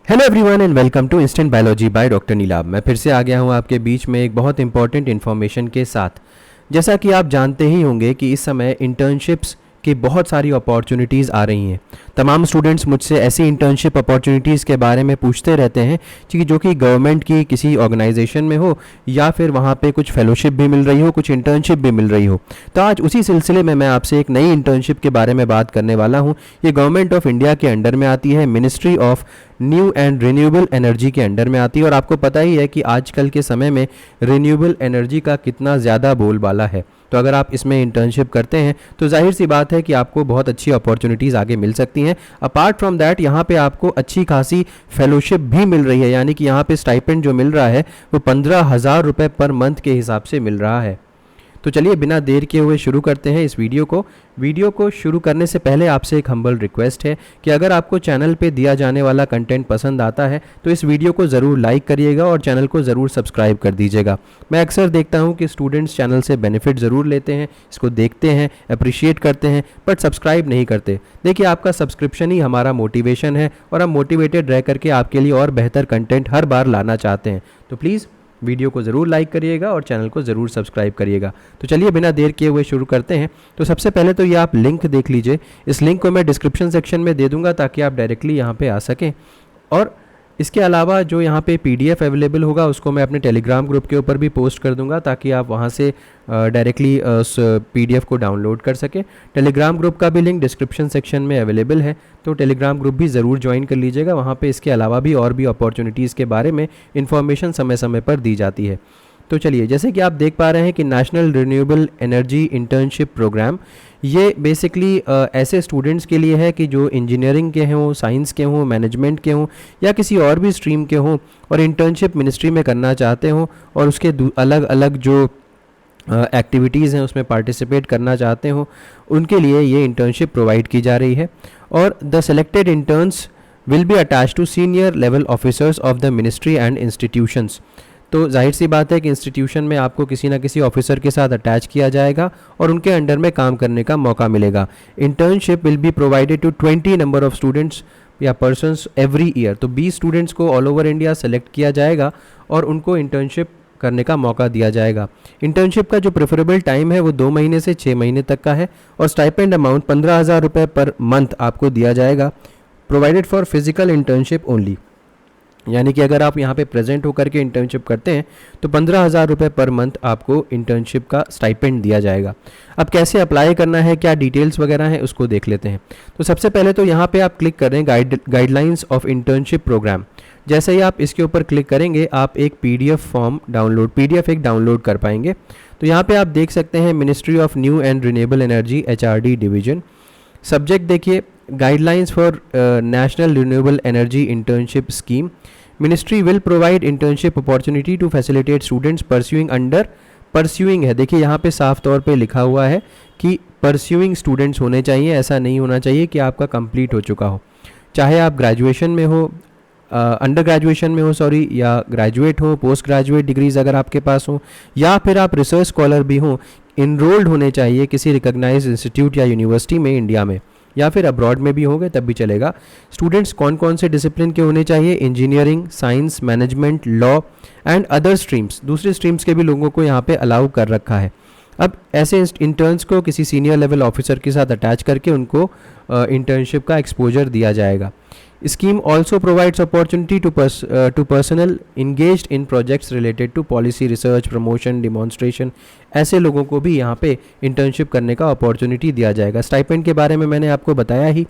Hello everyone and welcome to instant biology by doctor Neelabh. मैं फिर से आ गया हूं आपके बीच में एक बहुत इंपॉर्टेंट इन्फॉर्मेशन के साथ। जैसा कि आप जानते ही होंगे कि इस समय इंटर्नशिप्स की बहुत सारी अपॉर्चुनिटीज़ आ रही हैं। तमाम स्टूडेंट्स मुझसे ऐसी इंटर्नशिप अपॉर्चुनिटीज़ के बारे में पूछते रहते हैं कि जो कि गवर्नमेंट की किसी ऑर्गेनाइजेशन में हो या फिर वहाँ पे कुछ फेलोशिप भी मिल रही हो, कुछ इंटर्नशिप भी मिल रही हो। तो आज उसी सिलसिले में मैं आपसे एक नई इंटर्नशिप के बारे में बात करने वाला हूँ। ये गवर्नमेंट ऑफ इंडिया के अंडर में आती है, ministry of new and renewable energy के अंडर में आती है। और आपको पता ही है कि आजकल के समय में रिन्यूएबल एनर्जी का कितना ज़्यादा बोलबाला है। तो अगर आप इसमें इंटर्नशिप करते हैं तो जाहिर सी बात है कि आपको बहुत अच्छी अपॉर्चुनिटीज़ आगे मिल सकती हैं। अपार्ट फ्रॉम दैट यहाँ पे आपको अच्छी खासी फेलोशिप भी मिल रही है, यानी कि यहाँ पे स्टाइपेंड जो मिल रहा है वो 15,000 रुपये पर मंथ के हिसाब से मिल रहा है। तो चलिए बिना देर किए हुए शुरू करते हैं इस वीडियो को शुरू करने से पहले आपसे एक हम्बल रिक्वेस्ट है कि अगर आपको चैनल पे दिया जाने वाला कंटेंट पसंद आता है तो इस वीडियो को ज़रूर लाइक करिएगा और चैनल को ज़रूर सब्सक्राइब कर दीजिएगा। मैं अक्सर देखता हूँ कि स्टूडेंट्स चैनल से बेनिफिट ज़रूर लेते हैं, इसको देखते हैं, अप्रिशिएट करते हैं, बट सब्सक्राइब नहीं करते। देखिए, आपका सब्सक्रिप्शन ही हमारा मोटिवेशन है और हम मोटिवेटेड रह करके आपके लिए और बेहतर कंटेंट हर बार लाना चाहते हैं। तो प्लीज़ वीडियो को ज़रूर लाइक करिएगा और चैनल को ज़रूर सब्सक्राइब करिएगा। तो चलिए बिना देर किए हुए शुरू करते हैं। तो सबसे पहले तो ये आप लिंक देख लीजिए। इस लिंक को मैं डिस्क्रिप्शन सेक्शन में दे दूंगा ताकि आप डायरेक्टली यहाँ पे आ सकें। और इसके अलावा जो यहाँ पे पीडीएफ अवेलेबल होगा उसको मैं अपने टेलीग्राम ग्रुप के ऊपर भी पोस्ट कर दूंगा ताकि आप वहाँ से डायरेक्टली उस पीडीएफ को डाउनलोड कर सकें। टेलीग्राम ग्रुप का भी लिंक डिस्क्रिप्शन सेक्शन में अवेलेबल है, तो टेलीग्राम ग्रुप भी ज़रूर ज्वाइन कर लीजिएगा। वहाँ पे इसके अलावा भी और भी अपॉर्चुनिटीज़ के बारे में इन्फॉर्मेशन समय समय पर दी जाती है। तो चलिए, जैसे कि आप देख पा रहे हैं कि national renewable energy internship program, ये बेसिकली ऐसे स्टूडेंट्स के लिए है कि जो इंजीनियरिंग के हों, साइंस के हों, मैनेजमेंट के हों या किसी और भी स्ट्रीम के हों और इंटर्नशिप मिनिस्ट्री में करना चाहते हों और उसके अलग अलग जो एक्टिविटीज़ हैं उसमें पार्टिसिपेट करना चाहते हों, उनके लिए ये इंटर्नशिप प्रोवाइड की जा रही है। और the selected interns will be attach to senior level officers of the ministry and institutions. तो जाहिर सी बात है कि इंस्टीट्यूशन में आपको किसी ना किसी ऑफिसर के साथ अटैच किया जाएगा और उनके अंडर में काम करने का मौका मिलेगा। Internship will be provided to 20 number of students या पर्सन्स एवरी ईयर। तो 20 स्टूडेंट्स को ऑल ओवर इंडिया सेलेक्ट किया जाएगा और उनको इंटर्नशिप करने का मौका दिया जाएगा। इंटर्नशिप का जो प्रेफरेबल टाइम है वो 2 महीने से 6 महीने तक का है और स्टाइपेंड अमाउंट 15,000 रुपये पर मंथ आपको दिया जाएगा, provided for physical internship only. यानी कि अगर आप यहाँ पे प्रेजेंट होकर के इंटर्नशिप करते हैं तो 15,000 रुपये पर मंथ आपको इंटर्नशिप का स्टाइपेंड दिया जाएगा। अब कैसे अप्लाई करना है, क्या डिटेल्स वगैरह हैं, उसको देख लेते हैं। तो सबसे पहले तो यहाँ पे आप क्लिक करें गाइडलाइंस ऑफ इंटर्नशिप प्रोग्राम। जैसे ही आप इसके ऊपर क्लिक करेंगे आप एक पीडीएफ फॉर्म पीडीएफ एक डाउनलोड कर पाएंगे। तो यहाँ पे आप देख सकते हैं ministry of new and renewable energy HRD division. Subject देखिए, guidelines for national renewable energy internship scheme. Ministry will provide internship opportunity to facilitate students pursuing है। देखिए यहाँ पे साफ तौर पे लिखा हुआ है कि परस्यूइंग स्टूडेंट्स होने चाहिए, ऐसा नहीं होना चाहिए कि आपका कंप्लीट हो चुका हो। चाहे आप ग्रेजुएशन में हो, अंडर ग्रेजुएशन में हो सॉरी, या ग्रेजुएट हो, पोस्ट ग्रेजुएट डिग्रीज अगर आपके पास हो, या फिर आप रिसर्च स्कॉलर भी हो, इनरोल्ड होने चाहिए किसी रिकॉग्नाइज्ड इंस्टीट्यूट या यूनिवर्सिटी में इंडिया में, या फिर अब्रॉड में भी होंगे तब भी चलेगा। स्टूडेंट्स कौन कौन से डिसिप्लिन के होने चाहिए? Engineering, science, management, law and other streams. दूसरे स्ट्रीम्स के भी लोगों को यहाँ पे अलाउ कर रखा है। अब ऐसे इंटर्न्स को किसी सीनियर लेवल ऑफिसर के साथ अटैच करके उनको इंटर्नशिप का एक्सपोजर दिया जाएगा। Scheme also provides opportunity to personal engaged in projects related to policy, research, promotion, demonstration. ऐसे लोगों को भी यहाँ पे इंटर्नशिप करने का अपॉर्चुनिटी दिया जाएगा। स्टाइपेंड के बारे में मैंने आपको बताया ही।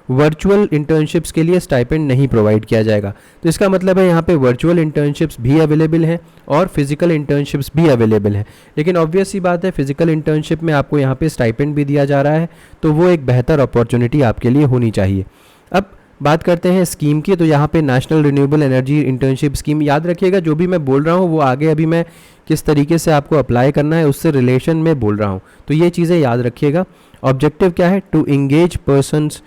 वर्चुअल इंटर्नशिप्स के लिए स्टाइपेंड नहीं प्रोवाइड किया जाएगा। तो इसका मतलब है यहाँ पे वर्चुअल इंटर्नशिप्स भी अवेलेबल हैं और फिजिकल इंटर्नशिप्स भी अवेलेबल हैं। लेकिन ऑब्वियस सी बात है, फिजिकल इंटर्नशिप में आपको यहाँ पे स्टाइपेंड भी दिया जा रहा है, तो वो एक बेहतर अपॉर्चुनिटी आपके लिए होनी चाहिए। अब बात करते हैं स्कीम की। तो यहाँ पे national renewable energy internship scheme, याद रखिएगा जो भी मैं बोल रहा हूँ वो आगे अभी मैं किस तरीके से आपको अप्लाई करना है उससे रिलेशन में बोल रहा हूँ, तो ये चीज़ें याद रखिएगा। ऑब्जेक्टिव क्या है? To engage persons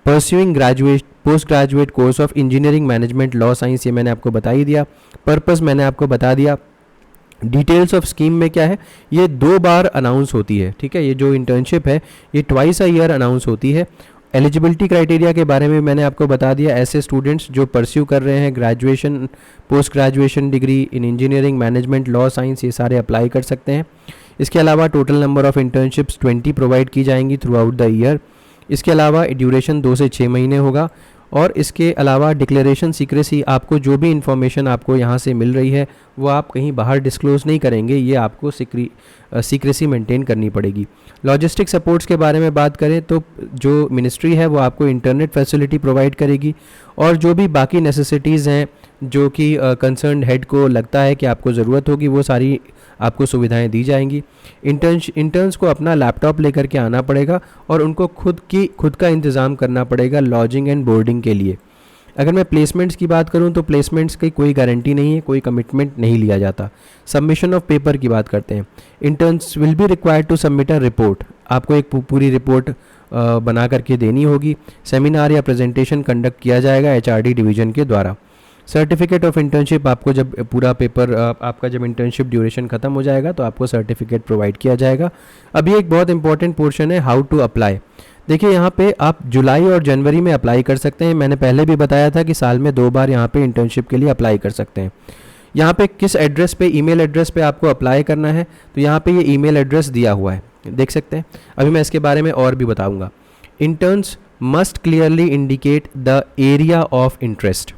pursuing post graduate course of engineering, management, law, science, ये मैंने आपको बता ही दिया। पर्पस मैंने आपको बता दिया। डिटेल्स ऑफ स्कीम में क्या है, ये 2 बार अनाउंस होती है, ठीक है। ये जो इंटर्नशिप है ये ट्वाइस अ ईयर अनाउंस होती है एलिजिबिलिटी क्राइटेरिया के बारे में मैंने आपको बता दिया। ऐसे स्टूडेंट्स जो परस्यू कर रहे हैं graduation, post graduation degree in engineering, management, law, science, ये सारे अप्लाई कर सकते हैं। इसके अलावा total number of internships 20 provide की जाएंगी थ्रू आउट द ईयर। इसके अलावा ड्यूरेशन 2 से 6 महीने होगा। और इसके अलावा डिक्लेरेशन सीक्रेसी, आपको जो भी इन्फॉर्मेशन आपको यहाँ से मिल रही है वो आप कहीं बाहर डिस्क्लोज़ नहीं करेंगे, ये आपको सीक्रेसी मेंटेन करनी पड़ेगी। लॉजिस्टिक सपोर्ट्स के बारे में बात करें तो जो मिनिस्ट्री है वो आपको इंटरनेट फैसिलिटी प्रोवाइड करेगी, और जो भी बाकी नेसेसिटीज़ हैं जो कि कंसर्न हेड को लगता है कि आपको ज़रूरत होगी, वो सारी आपको सुविधाएं दी जाएंगी। इंटर्न्स को अपना लैपटॉप लेकर के आना पड़ेगा और उनको खुद का इंतज़ाम करना पड़ेगा लॉजिंग एंड बोर्डिंग के लिए। अगर मैं प्लेसमेंट्स की बात करूं तो प्लेसमेंट्स की कोई गारंटी नहीं है, कोई कमिटमेंट नहीं लिया जाता। सबमिशन ऑफ पेपर की बात करते हैं। Interns will be required to submit a report, आपको एक पूरी रिपोर्ट बना करके देनी होगी। सेमिनार या प्रेजेंटेशन कंडक्ट किया जाएगा HRD डिवीज़न के द्वारा। सर्टिफिकेट ऑफ इंटर्नशिप, आपको जब पूरा पेपर आपका जब इंटर्नशिप ड्यूरेशन ख़त्म हो जाएगा तो आपको सर्टिफिकेट प्रोवाइड किया जाएगा। अभी एक बहुत इंपॉर्टेंट पोर्शन है हाउ टू अप्लाई। देखिए यहाँ पे आप जुलाई और जनवरी में अप्लाई कर सकते हैं। मैंने पहले भी बताया था कि साल में 2 बार यहाँ पे इंटर्नशिप के लिए अप्लाई कर सकते हैं। यहाँ पे किस एड्रेस पे, ईमेल एड्रेस पे आपको अप्लाई करना है, तो यहाँ पे ये ईमेल एड्रेस दिया हुआ है, देख सकते हैं। अभी मैं इसके बारे में और भी बताऊँगा। Interns must clearly indicate the area of interest.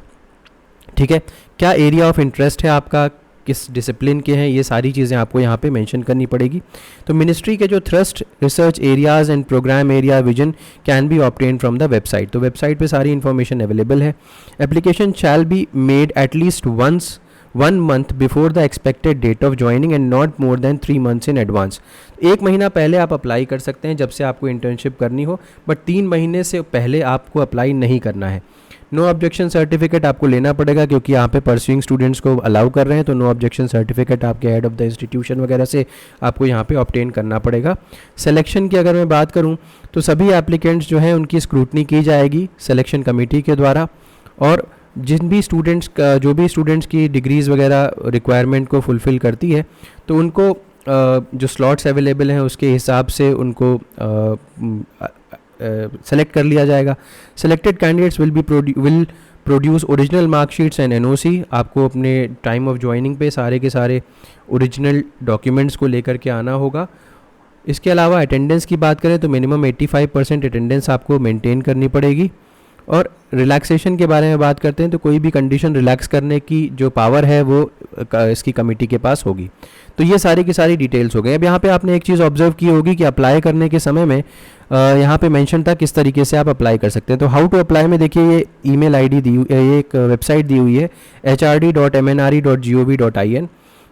ठीक है, क्या एरिया ऑफ इंटरेस्ट है आपका, किस डिसिप्लिन के हैं, ये सारी चीज़ें आपको यहाँ पे मेंशन करनी पड़ेगी। तो मिनिस्ट्री के जो thrust, research areas and program area vision can be obtain from the website. तो वेबसाइट पे सारी इन्फॉर्मेशन अवेलेबल है। Application shall be made at least once 1 month before the expected date of joining and not more than 3 months in advance. 1 महीना पहले आप apply कर सकते हैं जब से आपको इंटर्नशिप करनी हो, बट 3 महीने से पहले आपको अप्लाई नहीं करना है। नो ऑब्जेक्शन सर्टिफिकेट आपको लेना पड़ेगा, क्योंकि यहाँ पे परस्यूइंग स्टूडेंट्स को अलाउ कर रहे हैं, तो नो ऑब्जेक्शन सर्टिफिकेट आपके हेड ऑफ द इंस्टीट्यूशन वगैरह से आपको यहाँ पे ऑब्टेन करना पड़ेगा। सिलेक्शन की अगर मैं बात करूँ तो सभी एप्लीकेंट्स जो हैं उनकी स्क्रूटनी की जाएगी सिलेक्शन कमेटी के द्वारा, और जिन भी स्टूडेंट्स का, जो भी स्टूडेंट्स की डिग्रीज़ वगैरह रिक्वायरमेंट को फुलफ़िल करती है, तो उनको जो स्लॉट्स अवेलेबल हैं उसके हिसाब से उनको सेलेक्ट कर लिया जाएगा। Selected candidates will produce original marksheets and NOC। आपको अपने टाइम ऑफ ज्वाइनिंग पे सारे के सारे ओरिजिनल डॉक्यूमेंट्स को लेकर के आना होगा। इसके अलावा अटेंडेंस की बात करें तो मिनिमम 85% अटेंडेंस आपको मेंटेन करनी पड़ेगी। और रिलैक्सेशन के बारे में बात करते हैं तो कोई भी कंडीशन रिलैक्स करने की जो पावर है वो इसकी कमेटी के पास होगी। तो ये सारी की सारी डिटेल्स हो गई। अब यहाँ पे आपने एक चीज़ ऑब्जर्व की होगी कि अप्लाई करने के समय में यहाँ पे मेंशन था किस तरीके से आप अप्लाई कर सकते हैं। तो हाउ टू अप्लाई में देखिए ये ईमेल आईडी दी हुई, ये एक वेबसाइट दी हुई है hrd.mnre.gov.in।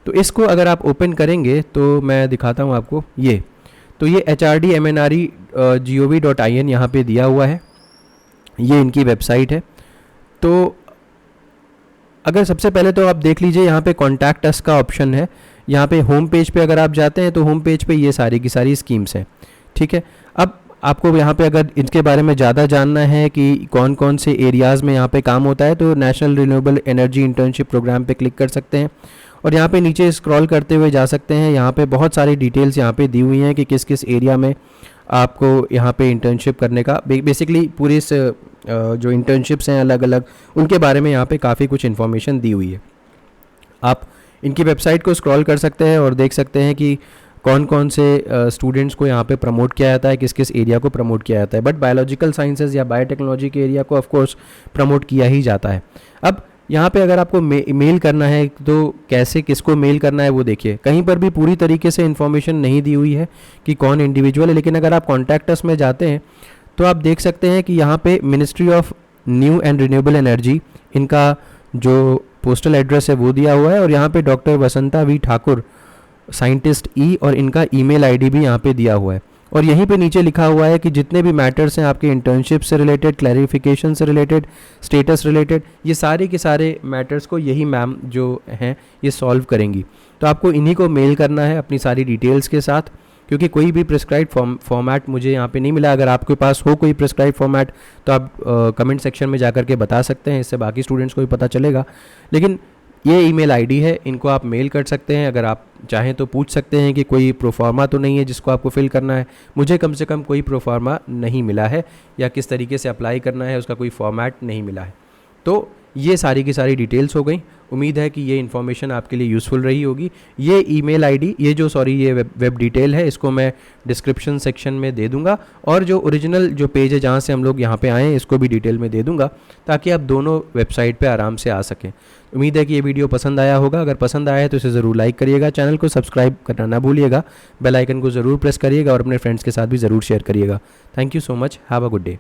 तो इसको अगर आप ओपन करेंगे तो मैं दिखाता हूँ आपको, ये तो ये hrd.mnre.gov.in यहाँ पे दिया हुआ है, ये इनकी वेबसाइट है। तो अगर सबसे पहले तो आप देख लीजिए यहाँ पे कॉन्टैक्ट अस का ऑप्शन है। यहाँ पे होम पेज पे अगर आप जाते हैं तो होम पेज पे ये सारी की सारी स्कीम्स हैं। ठीक है, अब आपको यहाँ पे अगर इनके बारे में ज़्यादा जानना है कि कौन कौन से एरियाज़ में यहाँ पे काम होता है तो national renewable energy internship program पे क्लिक कर सकते हैं और यहाँ पे नीचे स्क्रॉल करते हुए जा सकते हैं। यहाँ पे बहुत सारी डिटेल्स यहाँ पे दी हुई हैं कि किस किस एरिया में आपको यहाँ पे इंटर्नशिप करने का, बेसिकली पूरी इस जो इंटर्नशिप्स हैं अलग अलग, उनके बारे में यहाँ पे काफ़ी कुछ इन्फॉर्मेशन दी हुई है। आप इनकी वेबसाइट को स्क्रॉल कर सकते हैं और देख सकते हैं कि कौन कौन से स्टूडेंट्स को यहाँ पे प्रमोट किया जाता है, किस किस एरिया को प्रमोट किया जाता है। बट बायोलॉजिकल साइंसेज या बायोटेक्नोलॉजी के एरिया को ऑफ कोर्स प्रमोट किया ही जाता है। अब यहाँ पे अगर आपको मेल करना है तो कैसे, किसको मेल करना है वो देखिए, कहीं पर भी पूरी तरीके से इन्फॉर्मेशन नहीं दी हुई है कि कौन इंडिविजुअल है। लेकिन अगर आप कॉन्टैक्ट अस में जाते हैं तो आप देख सकते हैं कि यहाँ पे ministry of new and renewable energy, इनका जो पोस्टल एड्रेस है वो दिया हुआ है और यहाँ पे doctor Vasanta we Thakur scientist ई और इनका ईमेल आईडी भी यहाँ पे दिया हुआ है। और यहीं पे नीचे लिखा हुआ है कि जितने भी मैटर्स हैं आपके इंटर्नशिप से रिलेटेड, क्लैरिफिकेशन से रिलेटेड, स्टेटस रिलेटेड, ये सारे के सारे मैटर्स को यही मैम जो हैं ये सॉल्व करेंगी। तो आपको इन्हीं को मेल करना है अपनी सारी डिटेल्स के साथ, क्योंकि कोई भी प्रिस्क्राइब फॉर्मेट मुझे यहाँ पे नहीं मिला। अगर आपके पास हो कोई प्रिस्क्राइब फॉर्मेट तो आप कमेंट सेक्शन में जाकर के बता सकते हैं, इससे बाकी स्टूडेंट्स को भी पता चलेगा। लेकिन ये ईमेल आईडी है, इनको आप मेल कर सकते हैं। अगर आप चाहें तो पूछ सकते हैं कि कोई प्रोफार्मा तो नहीं है जिसको आपको फिल करना है। मुझे कम से कम कोई प्रोफार्मा नहीं मिला है, या किस तरीके से अप्लाई करना है उसका कोई फॉर्मेट नहीं मिला है। तो ये सारी की सारी डिटेल्स हो गई। उम्मीद है कि ये इन्फॉर्मेशन आपके लिए यूज़फुल रही होगी। ये ईमेल आईडी, ये वेब डिटेल है, इसको मैं डिस्क्रिप्शन सेक्शन में दे दूंगा, और जो ओरिजिनल जो पेज है जहाँ से हम लोग यहाँ पे आए हैं इसको भी डिटेल में दे दूंगा, ताकि आप दोनों वेबसाइट पे आराम से आ सकें। उम्मीद है कि ये वीडियो पसंद आया होगा। अगर पसंद आया है तो इसे ज़रूर लाइक करिएगा, चैनल को सब्सक्राइब करना ना भूलिएगा, बेल आइकन को ज़रूर प्रेस करिएगा और अपने फ्रेंड्स के साथ भी ज़रूर शेयर करिएगा। Thank you so much, have a good day.